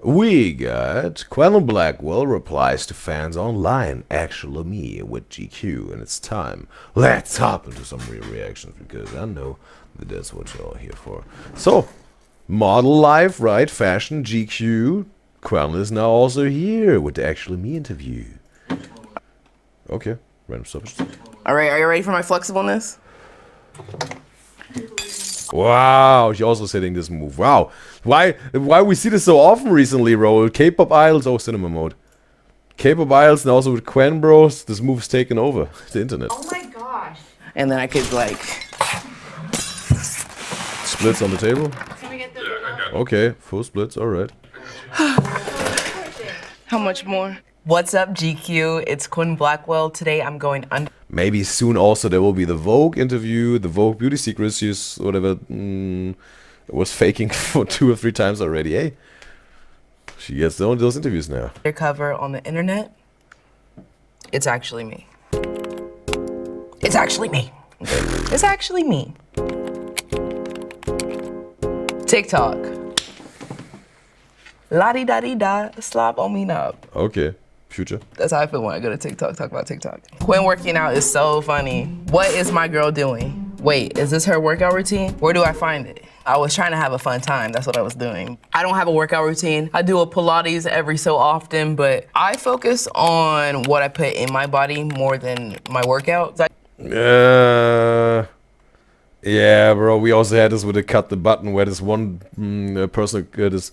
We got Quenlin Blackwell replies to fans online, actually me, with GQ, and it's time. Let's hop into some real reactions, because I know that that's what you're all here for. So, model life, right? Fashion, GQ. Quenlin is now also here with the actually me interview. Okay, random subject. Alright, are you ready for my flexibleness? Wow, she also setting this move. Wow. Why we see this so often recently, bro? K-pop idols, oh, cinema mode. K-pop idols, and also with Quen bros, this move's taken over the internet. Oh my gosh. And then I could like... Splits on the table? Can we get the Okay, full splits, alright. How much more? What's up, GQ? It's Quenlin Blackwell. Today I'm going under... Maybe soon also there will be the Vogue interview, the Vogue Beauty Secrets, she's whatever, was faking for 2 or 3 times already, eh? She gets those interviews now. Undercover on the internet. It's actually me. It's actually me. It's actually me. TikTok. La-di-da-di-da, slap on me knob. Okay, future. That's how I feel when I go to TikTok, talk about TikTok. Quen working out is so funny. What is my girl doing? Wait, is this her workout routine? Where do I find it? I was trying to have a fun time, that's what I was doing. I don't have a workout routine. I do a Pilates every so often, but I focus on what I put in my body more than my workouts. Yeah, bro. We also had this with the cut the button where this one person, this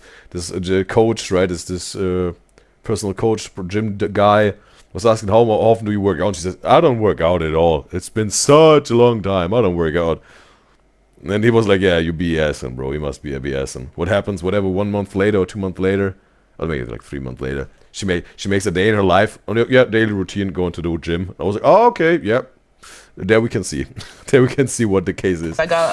coach, right? This personal coach, gym guy, was asking how often do you work out? And she says, I don't work out at all. It's been such a long time. I don't work out. And he was like, yeah, you BSing, bro. You must be a BSing. What happens? Whatever. 1 month later or 2 months later, I'll make it like 3 months later. She makes a day in her life. Yeah, daily routine, going to the gym. I was like, oh, okay, yeah. There we can see. There we can see what the case is. I got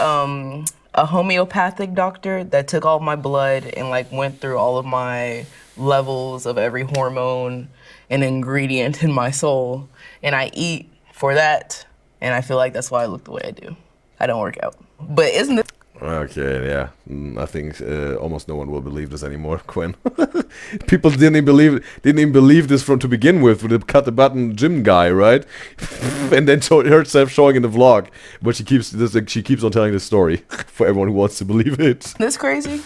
a homeopathic doctor that took all my blood and like went through all of my levels of every hormone and ingredient in my soul. And I eat for that. And I feel like that's why I look the way I do. I don't work out. But isn't it? Okay, yeah. I think almost no one will believe this anymore, Quen. People didn't even believe this from to begin with the cut the button gym guy, right? And then herself showing in the vlog, but she keeps on telling the story for everyone who wants to believe it. This crazy.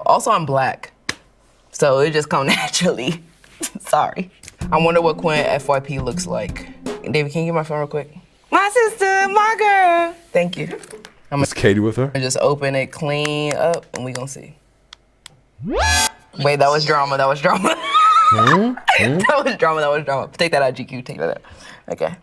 Also, I'm black, so it just come naturally. Sorry. I wonder what Quen FYP looks like. David, can you get my phone real quick? My sister, my girl. Thank you. Is Katie with her? Just open it clean up and we gonna see. Wait, that was drama, that was drama. That was drama, that was drama. Take that out, GQ, take that out. Okay.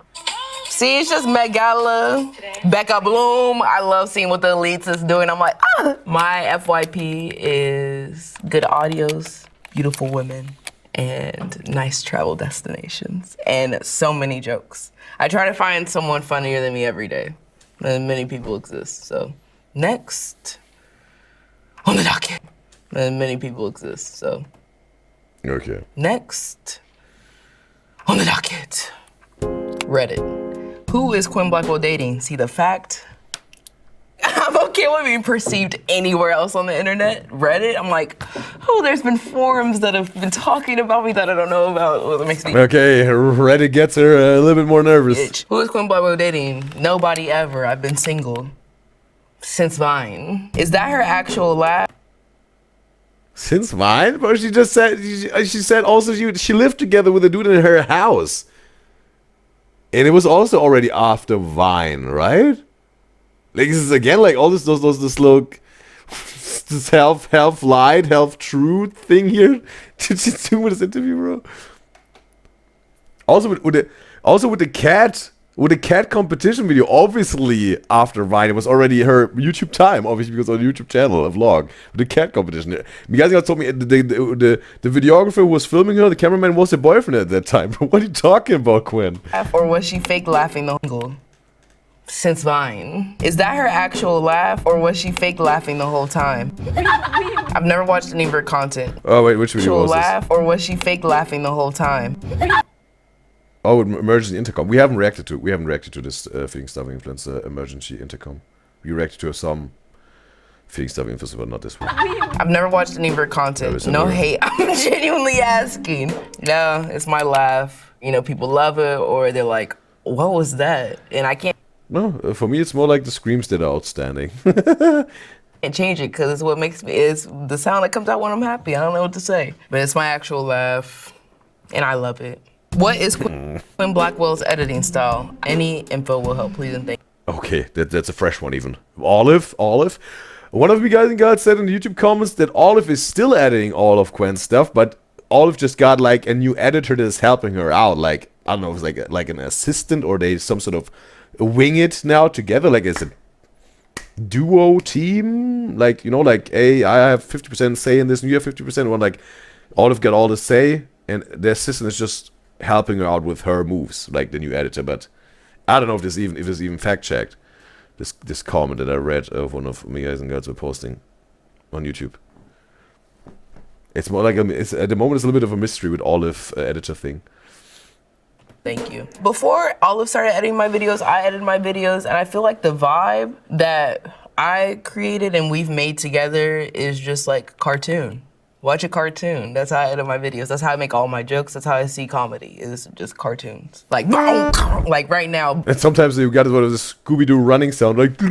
See, it's just Met Gala, Becca Bloom. I love seeing what the elites is doing. I'm like, ah. My FYP is good audios, beautiful women, and nice travel destinations, and so many jokes. I try to find someone funnier than me every day. And many people exist, so. Next on the docket. And many people exist, so. Okay. Next on the docket. Reddit. Who is Quenlin Blackwell dating? See the fact? I'm okay with being perceived anywhere else on the internet. Reddit, I'm like, oh, there's been forums that have been talking about me that I don't know about. Well, it makes me okay, Reddit gets her a little bit more nervous. itch. Who is Quenlin Blackwell dating? Nobody ever. I've been single since Vine. Is that her actual laugh? Since Vine? But she just said, she said also she lived together with a dude in her house. And it was also already after Vine, right? Like, this is again like all this little this half lied, half true thing here. Did she do with this interview, bro? Also with the cat competition video, obviously after Vine, it was already her YouTube time, obviously because on the YouTube channel, a vlog with the cat competition. You guys told me the videographer who was filming her, the cameraman, was her boyfriend at that time. What are you talking about, Quen? Or was she fake laughing the whole since Vine? Is that her actual laugh, or was she fake laughing the whole time? I've never watched any of her content. Oh wait, which video was laugh, or was she fake laughing the whole time? Oh, emergency intercom. We haven't reacted to this Feeding Stuff Influencer emergency intercom. We reacted to some Feeling stuff infos, but not this one. I've never watched any of her content. No hate. I'm genuinely asking. No, it's my laugh. You know, people love it, or they're like, "What was that?" And I can't. No, for me, it's more like the screams that are outstanding. And change it because it's what makes me. It's the sound that comes out when I'm happy. I don't know what to say, but it's my actual laugh, and I love it. What is Quenlin Blackwell's editing style? Any info will help, please and thank you. Okay, that's a fresh one even. Olive. One of you guys and girls said in the YouTube comments that Olive is still editing all of Quen's stuff, but Olive just got like a new editor that is helping her out. Like, I don't know, if it's like an assistant, or they some sort of wing it now together. Like, it's a duo team. Like, you know, like, hey, I have 50% say in this, and you have 50%. One, like, Olive got all the say, and the assistant is just helping her out with her moves, like the new editor. But I don't know if this even fact checked. This comment that I read of one of me guys and girls were posting on YouTube. It's more like at the moment it's a little bit of a mystery with Olive editor thing. Thank you. Before Olive started editing my videos, I edited my videos, and I feel like the vibe that I created and we've made together is just like cartoon. Watch a cartoon. That's how I edit my videos. That's how I make all my jokes. That's how I see comedy. It's just cartoons. Like right now. And sometimes you got one of the Scooby-Doo running sound, like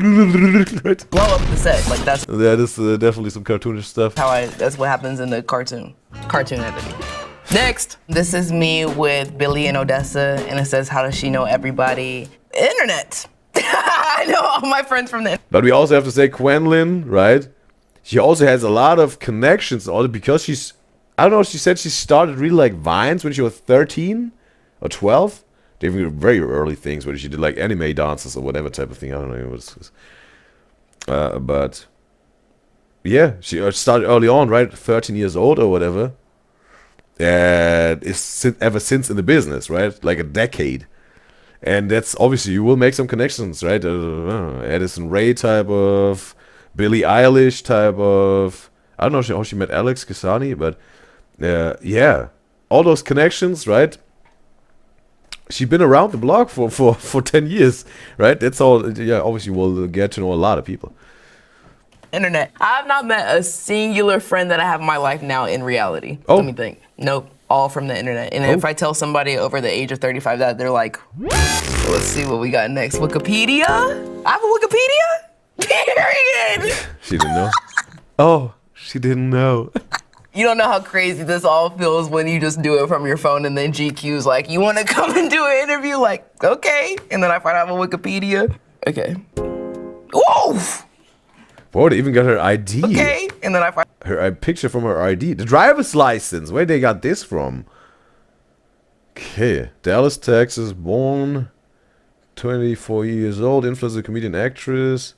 right? Blow up the set. Like that's. That is definitely some cartoonish stuff. That's what happens in the cartoon editing. Next, this is me with Billy in Odessa, and it says, "How does she know everybody?" Internet. I know all my friends from the internet. But we also have to say Quenlin, right? She also has a lot of connections, all because she's, I don't know, she said she started really like Vines when she was 13 or 12. They were very early things where she did like anime dances or whatever type of thing. I don't know what it was. But yeah, she started early on, right? 13 years old or whatever. And is ever since in the business, right? Like a decade. And that's obviously, you will make some connections, right? Addison Rae type of, Billie Eilish type of, I don't know how she met Alex Kisani, but yeah, all those connections, right? She's been around the block for 10 years, right? That's all. Yeah, obviously we'll get to know a lot of people. Internet. I've not met a singular friend that I have in my life now in reality. Oh. Let me think. Nope. All from the internet. And if I tell somebody over the age of 35 that, they're like, let's see what we got next. Wikipedia? I have a Wikipedia? Period. She didn't know. Oh, she didn't know. You don't know how crazy this all feels when you just do it from your phone, and then GQ's like, you want to come and do an interview? Like, okay. And then I find out I have a Wikipedia. Okay. Whoa! Whoa, they even got her ID. Okay. And then I find her picture from her ID. The driver's license. Where they got this from? Okay. Dallas, Texas, born 24 years old, influencer, comedian, actress.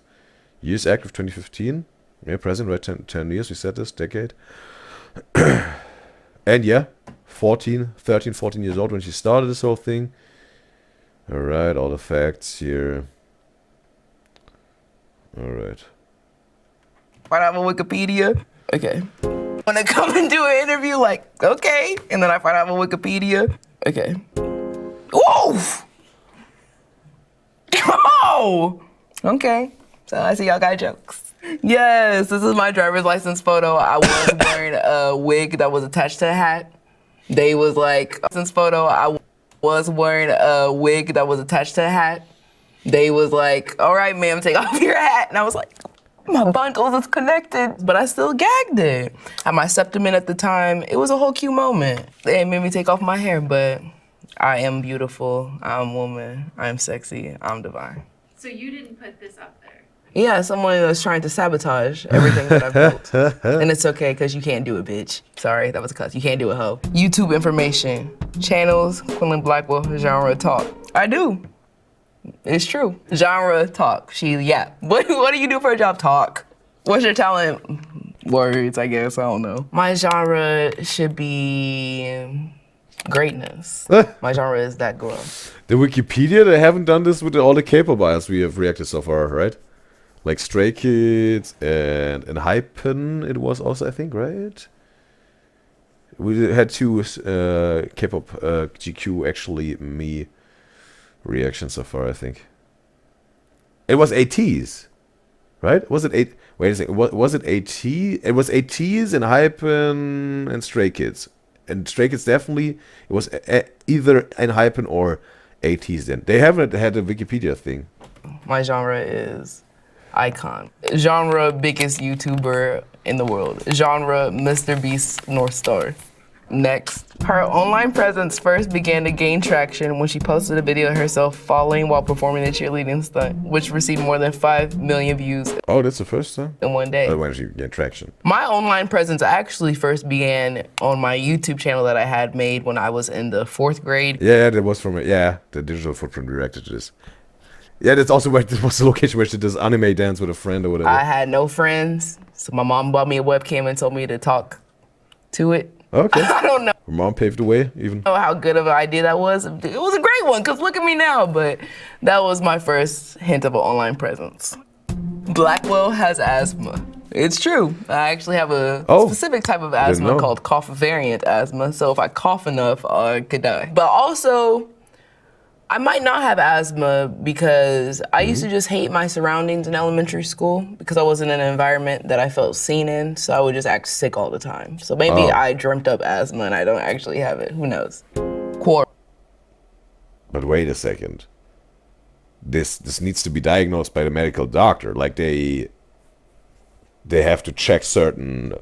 Years active 2015. Yeah, present, right? 10 years, we said this, decade. And yeah, 13, 14 years old when she started this whole thing. Alright, all the facts here. Alright. I have a Wikipedia. Okay. Want to come and do an interview? Like, okay. And then I find out I have a Wikipedia. Okay. Whoa! Oh! Okay. So I see y'all got jokes. Yes, this is my driver's license photo. I was wearing a wig that was attached to a hat. They was like, license photo. I was wearing a wig that was attached to a hat. They was like, all right, ma'am, take off your hat. And I was like, my bundles is connected, but I still gagged it. I had my septum in at the time. It was a whole cute moment. They made me take off my hair, but I am beautiful. I'm a woman. I'm sexy. I'm divine. So you didn't put this up there? Yeah, someone was trying to sabotage everything that I've built. And it's okay, because you can't do it, bitch. Sorry, that was a cuss. You can't do it, ho. YouTube information. Channels, Quenlin Blackwell, genre talk. I do. It's true. Genre talk. Yeah. What do you do for a job? Talk. What's your talent? Words, I guess. I don't know. My genre should be greatness. My genre is that girl. The Wikipedia, they haven't done this with all the K-pop bios we have reacted so far, right? Like Stray Kids and Hypen, it was also, I think, right? We had two K-pop GQ actually me reactions so far, I think. It was ATs. right? Was it eight? Wait a second. Was it AT? It was ATs and Hypen and Stray Kids. And Stray Kids definitely. It was either in Hypen or ATs then. They haven't had a Wikipedia thing. My genre is icon. Genre biggest YouTuber in the world. Genre Mr. Beast North Star. Next. Her online presence first began to gain traction when she posted a video of herself falling while performing a cheerleading stunt, which received more than 5 million views Oh, that's the first time? in one day. Oh, when she get traction. My online presence actually first began on my YouTube channel that I had made when I was in the 4th grade. Yeah, that was from the digital footprint reacted to this. Yeah, that's also where this was the location where she does anime dance with a friend or whatever. I had no friends, so my mom bought me a webcam and told me to talk to it. Okay. I don't know Her mom paved the way, even. how good of an idea that was. It was a great one, because look at me now, but that was my first hint of an online presence. Blackwell has asthma. It's true. I actually have a specific type of asthma called cough variant asthma, so if I cough enough, I could die. But also, I might not have asthma because I used to just hate my surroundings in elementary school because I was in an environment that I felt seen in, so I would just act sick all the time. So maybe I dreamt up asthma and I don't actually have it. Who knows? But wait a second. This needs to be diagnosed by the medical doctor. Like they have to check certain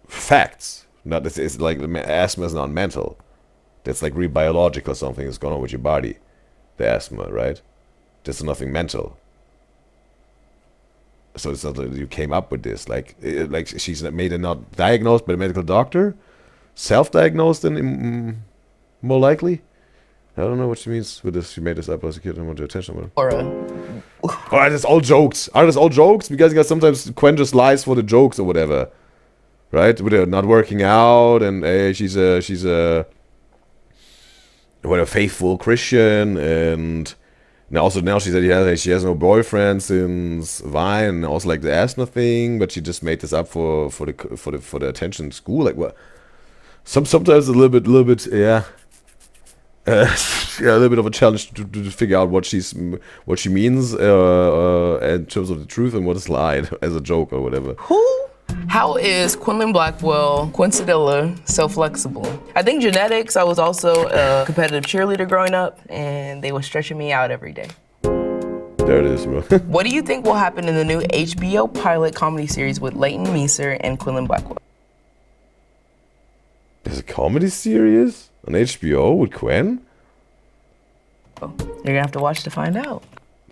facts. Not this is like asthma is not mental. That's like real biological, something is going on with your body. The asthma, right? There's nothing mental. So it's not that you came up with this. Like she's made it not diagnosed by the medical doctor, self-diagnosed, and more likely. I don't know what she means with this. She made this up as a kid and want your attention. Oh, that's all jokes. Are this all jokes? Because sometimes Quen just lies for the jokes or whatever, right? With her not working out and she's a faithful Christian, and now she said she has no boyfriend since Vine, and also like the asthma thing, but she just made this up for the attention in school. Like what? Sometimes a little bit yeah. A little bit of a challenge to figure out what she means in terms of the truth and what is lied as a joke or whatever. How is Quenlin Blackwell, Quincidilla, so flexible? I think genetics. I was also a competitive cheerleader growing up, and they were stretching me out every day. There it is, bro. What do you think will happen in the new HBO pilot comedy series with Leighton Meeser and Quenlin Blackwell? There's a comedy series on HBO with Quen? Oh, you're gonna have to watch to find out.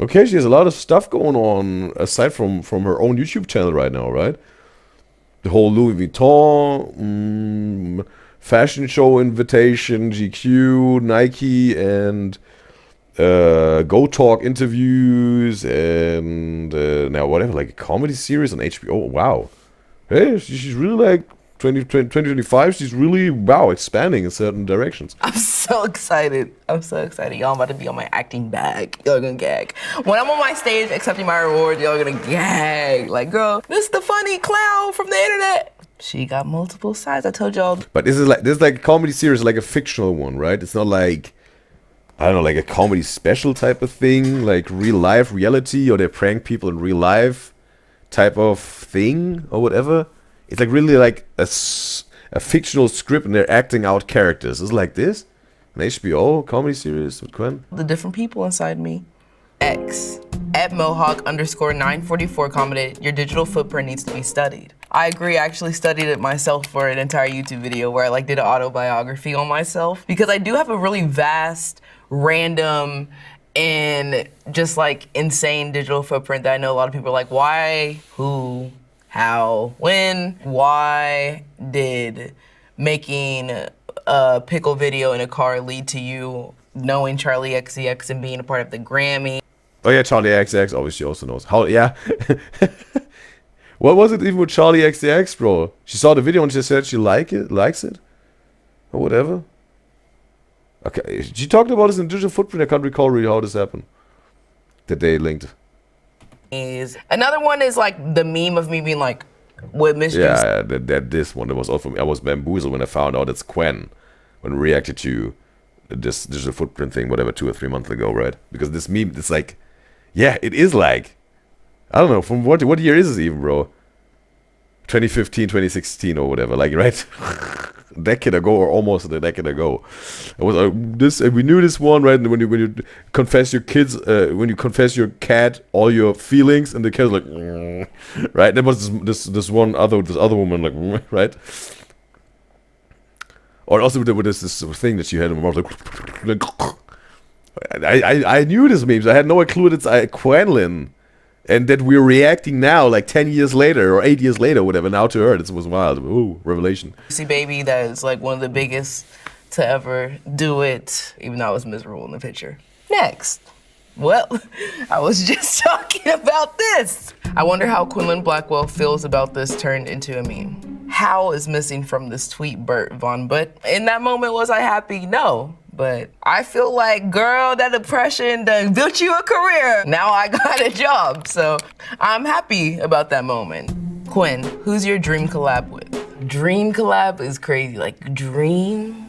Okay, she has a lot of stuff going on aside from her own YouTube channel right now, right? The whole Louis Vuitton, fashion show invitation, GQ, Nike, and Go Talk interviews, and now whatever, like a comedy series on HBO. Oh, wow. Hey, she's really like 2025, she's really, expanding in certain directions. I'm so excited. Y'all about to be on my acting bag. Y'all gonna gag. When I'm on my stage accepting my reward, y'all gonna gag. Like, girl, this is the funny clown from the internet. She got multiple sides, I told y'all. But this is like a comedy series, like a fictional one, right? It's not like, I don't know, like a comedy special type of thing, like real life reality, or they prank people in real life type of thing, or whatever. It's like really like a fictional script and they're acting out characters. It's like this. An HBO comedy series with Quen. The different people inside me. X. At Mohawk_944 commented, your digital footprint needs to be studied. I agree, I actually studied it myself for an entire YouTube video where I did an autobiography on myself. Because I do have a really vast, random, and just insane digital footprint that I know a lot of people are like, why, who, how, when, why did making a pickle video in a car lead to you knowing Charlie XCX and being a part of the Grammy? Oh yeah, Charlie XCX, obviously also knows. How, yeah. What was it even with Charlie XCX, bro? She saw the video and she said she likes it? Or whatever. Okay, she talked about this in Digital Footprint. I can't recall really how this happened. That they linked. Another one is the meme of me being with Miss Yeah, this one, that was also me. I was bamboozled when I found out it's Quen when we reacted to this Digital Footprint thing, whatever, 2 or 3 months ago, right? Because this meme, it's yeah, it is I don't know, from what year is this even, bro? 2015, 2016 or whatever, like, right? A decade ago, or almost a decade ago. It was this. We knew this one, right? And when you confess your kids, when you confess your cat all your feelings, and the cat's like, right? There was this other woman, like, right? Or also with this thing that she had in her mouth, like, I knew this memes. I had no clue that it's Quenlin. And that we're reacting now, like 10 years later or 8 years later, whatever. Now to her, this was wild. Ooh, revelation. See, baby, that is like one of the biggest to ever do it, even though I was miserable in the picture. Next. Well, I was just talking about this. I wonder how Quenlin Blackwell feels about this turned into a meme. How is missing from this tweet Bert Von But in that moment, was I happy? No. But I feel like, girl, that depression done built you a career. Now I got a job, so I'm happy about that moment. Quen, who's your dream collab with? Dream collab is crazy, like dream?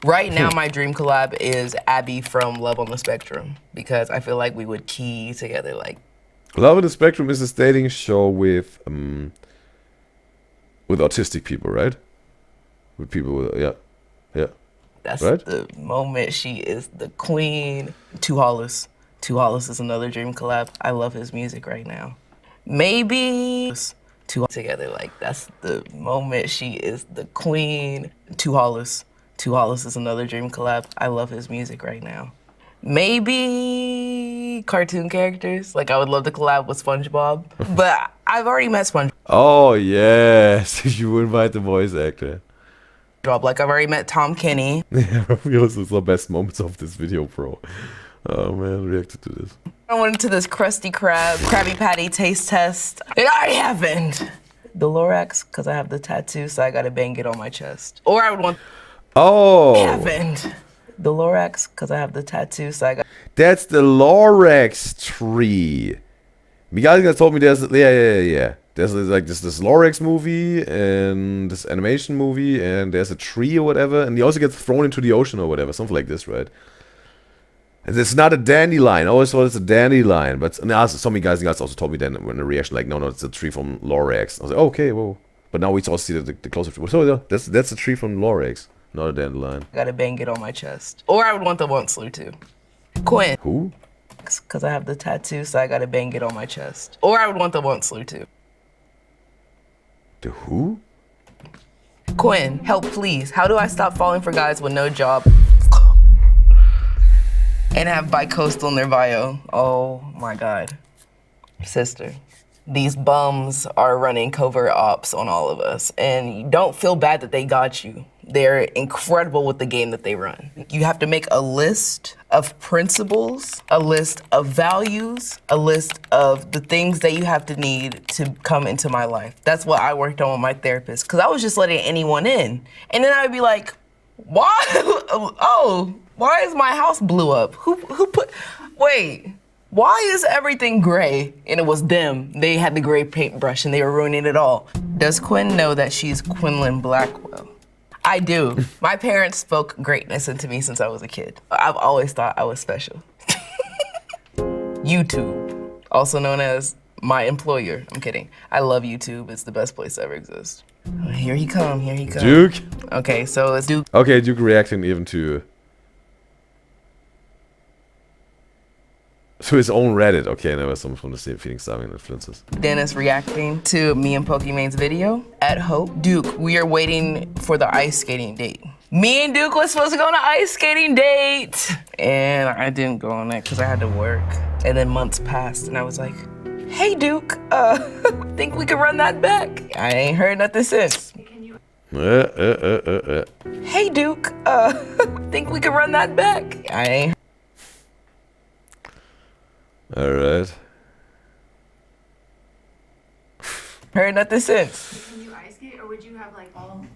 Right now, my dream collab is Abby from Love on the Spectrum, because I feel like we would key together, like. Love on the Spectrum is a dating show with autistic people, right? With people with, yeah. That's right? The moment she is the queen. Two Hollis. Two Hollis is another dream collab. I love his music right now. Maybe two together, like that's the moment she is the queen. Two Hollis. Two Hollis is another dream collab. I love his music right now. Maybe cartoon characters. Like I would love to collab with SpongeBob, but I've already met SpongeBob. Oh yes, you invite the voice actor. Like I've already met Tom Kenny. Yeah, those are the best moments of this video, bro. Oh man, reacted to this. I went into this Krusty Krabby Patty taste test. It already happened. The Lorax, because I have the tattoo, so I gotta bang it on my chest. Or I would want. Oh. It happened. The Lorax, because I have the tattoo, so I got. That's the Lorax tree. Miguel guys told me there's yeah. There's like this Lorax movie and this animation movie, and there's a tree or whatever, and he also gets thrown into the ocean or whatever, something like this, right? And it's not a dandelion. I always thought it's a dandelion, but some guys also told me then when the reaction, like, no, it's a tree from Lorax. I was like, okay, whoa. But now we also see the closer tree. So yeah, that's a tree from Lorax, not a dandelion. Gotta bang it on my chest. Or I would want the Once-Slew too. Quen. Who? Because I have the tattoo, so I gotta bang it on my chest. Or I would want the Once-Slew too. The who? Quen, help please. How do I stop falling for guys with no job and have bi-coastal in their bio? Oh my God. Sister, these bums are running covert ops on all of us, and you don't feel bad that they got you. They're incredible with the game that they run. You have to make a list of principles, a list of values, a list of the things that you have to need to come into my life. That's what I worked on with my therapist, because I was just letting anyone in. And then I would be like, why? Oh, why is my house blew up? Who put, wait. Why is everything gray? And it was them. They had the gray paintbrush and they were ruining it all. Does Quen know that she's Quenlin Blackwell? I do. My parents spoke greatness into me since I was a kid. I've always thought I was special. YouTube, also known as my employer. I'm kidding. I love YouTube. It's the best place to ever exist. Here he come, here he come. Duke? Okay, so it's Duke. Okay, Duke reacting even to his own Reddit. Okay, there was some from the same feeling starving influences. Dennis reacting to me and Pokemon's video at Hope. Duke, we are waiting for the ice skating date. Me and Duke was supposed to go on an ice skating date. And I didn't go on that because I had to work. And then months passed and I was like, hey Duke, think we could run that back? I ain't heard nothing since. Hey Duke, think we could run that back? I ain't. All right. Heard nothing since. Can you ice skate, or would you have like all on?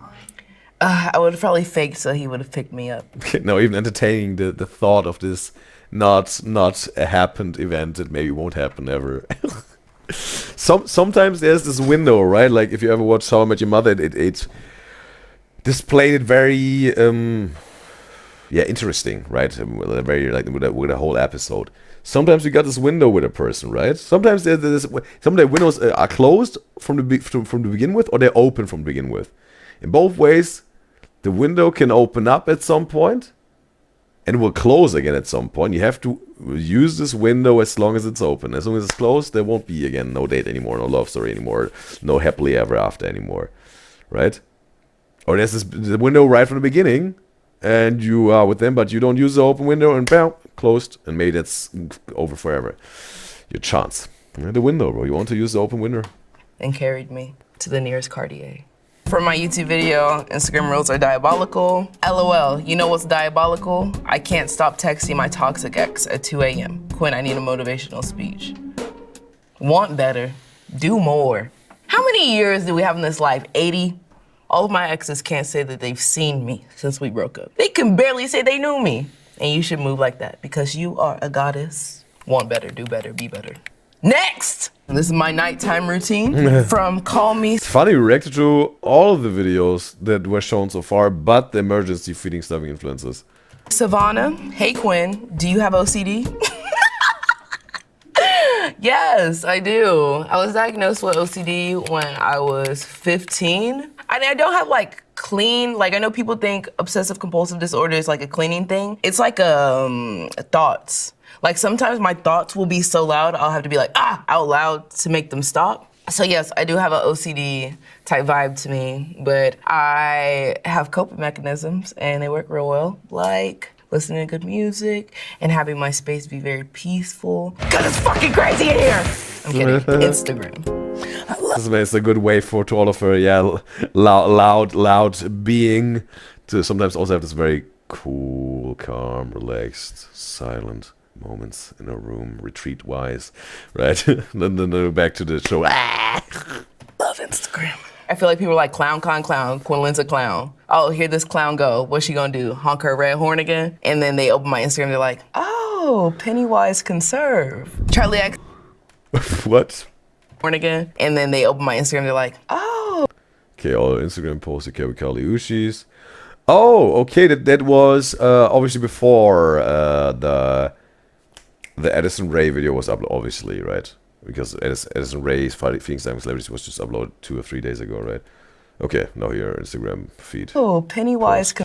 I would have probably faked so he would have picked me up. No, even entertaining the thought of this not a happened event that maybe won't happen ever. Sometimes there's this window, right? Like if you ever watch How I Met Your Mother, it displayed it very interesting, right? Very like with a whole episode. sometimes you got this window with a person, right? Sometimes some of the windows are closed from the begin with, or they're open from the begin with. In both ways, the window can open up at some point and will close again at some point. You have to use this window as long as it's open. As long as it's closed, there won't be, again, no date anymore, no love story anymore, no happily ever after anymore, right? Or there's the window right from the beginning, and you are with them, but you don't use the open window, and bam, closed, and maybe that's over forever. Your chance. The window, bro. You want to use the open window? And carried me to the nearest Cartier. For my YouTube video, Instagram Reels are diabolical. LOL, you know what's diabolical? I can't stop texting my toxic ex at 2 a.m. Quen, I need a motivational speech. Want better, do more. How many years do we have in this life? 80? All of my exes can't say that they've seen me since we broke up. They can barely say they knew me. And you should move like that because you are a goddess. Want better, do better, be better. Next! This is my nighttime routine from Call Me. It's funny, we reacted to all of the videos that were shown so far, but the emergency feeding stuffing influences. Savannah, hey Quen, do you have OCD? Yes, I do. I was diagnosed with OCD when I was 15. I don't have like clean, like I know people think obsessive compulsive disorder is like a cleaning thing. It's like thoughts. Like sometimes my thoughts will be so loud, I'll have to be like, out loud to make them stop. So yes, I do have an OCD type vibe to me, but I have coping mechanisms and they work real well. Like listening to good music and having my space be very peaceful. Cause it's fucking crazy in here. I'm kidding, Instagram. It's a good way to all of her, yeah, loud being to sometimes also have this very cool, calm, relaxed, silent moments in a room, retreat-wise, right? then back to the show. Love Instagram. I feel like people are like, clown, Quenlin's a clown. Oh, here this clown go. What's she gonna do? Honk her red horn again? And then they open my Instagram, they're like, oh, Pennywise can serve. Charlie X. What? Horn again? And then they open my Instagram, they're like, oh. Okay, all Instagram posts, okay, with Kali Ushis. Oh, okay, that was obviously before the Addison Rae video was uploaded, obviously, right? Because Addison Rae's Feeding Stuffing Celebrities was just uploaded 2 or 3 days ago, right? Okay, now your Instagram feed. Oh, Pennywise. Okay,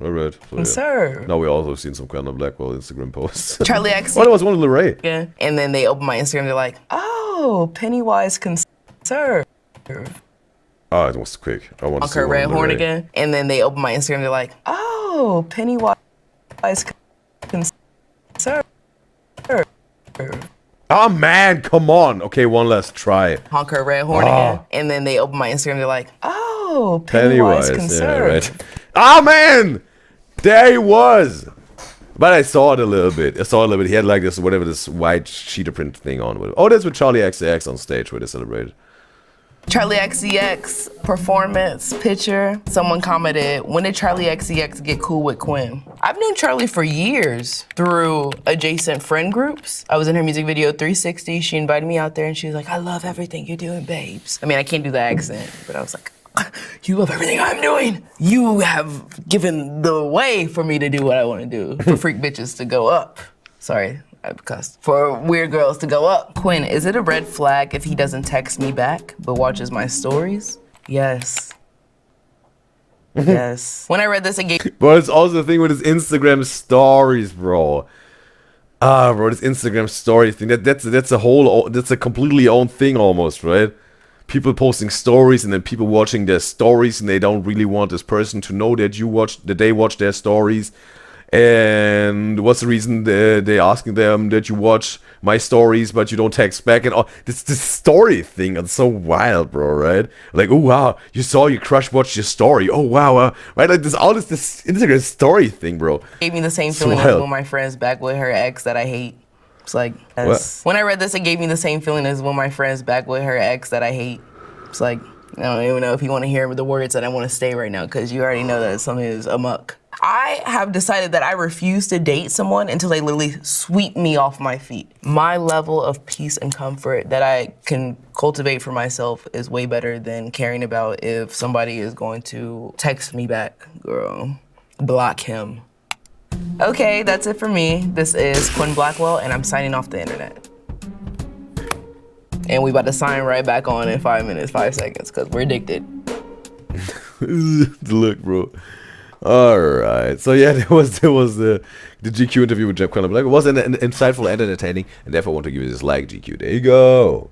alright. So, yeah. Sir. Now we also seen some Quenlin Blackwell Instagram posts. Charlie X. Oh, that was one of Ray. Yeah. And then they open my Instagram, they're like, oh, Pennywise can serve. Ah, it was quick. I want to see her red horn again. And then they open my Instagram, they're like, oh, Pennywise can serve. Oh man, come on. Okay, one last try. Honk her red horn again. And then they open my Instagram, they're like, oh, Pennywise can serve. Yeah, right. Oh man! There he was! But I saw it a little bit. He had like this, whatever, this white cheetah print thing on with it. Oh, that's with Charlie XCX on stage where they celebrated. Charlie XCX performance picture. Someone commented, when did Charlie XCX get cool with Quen? I've known Charlie for years through adjacent friend groups. I was in her music video 360. She invited me out there and she was like, I love everything you're doing, babes. I mean, I can't do the accent, but I was like, you love everything I'm doing. You have given the way for me to do what I want to do. For freak bitches to go up. Sorry. Because for weird girls to go up. Quen, is it a red flag if he doesn't text me back but watches my stories? Yes. Yes. When I read this again. But it's also the thing with his Instagram stories, bro. Bro, this Instagram story thing, that's a completely own thing almost, right? People posting stories and then people watching their stories and they don't really want this person to know that they watch their stories. And what's the reason they're asking them that you watch my stories but you don't text back and all this story thing? It's so wild, bro, right? Like, oh wow, you saw your crush watch your story. Oh wow, right? Like this Instagram story thing, bro. Gave me the same feeling as when my friend's back with her ex that I hate. It's like, when I read this, it gave me the same feeling as when my friend's back with her ex that I hate. It's like, I don't even know if you want to hear the words that I want to say right now because you already know that something is amok. I have decided that I refuse to date someone until they literally sweep me off my feet. My level of peace and comfort that I can cultivate for myself is way better than caring about if somebody is going to text me back. Girl, block him. Okay, that's it for me. This is Quenlin Blackwell, and I'm signing off the internet. And we about to sign right back on in 5 minutes, 5 seconds, because we're addicted. Look, bro. All right. So yeah, there was the GQ interview with Quenlin Blackwell. It was insightful and entertaining, and therefore I want to give you this like, GQ. There you go.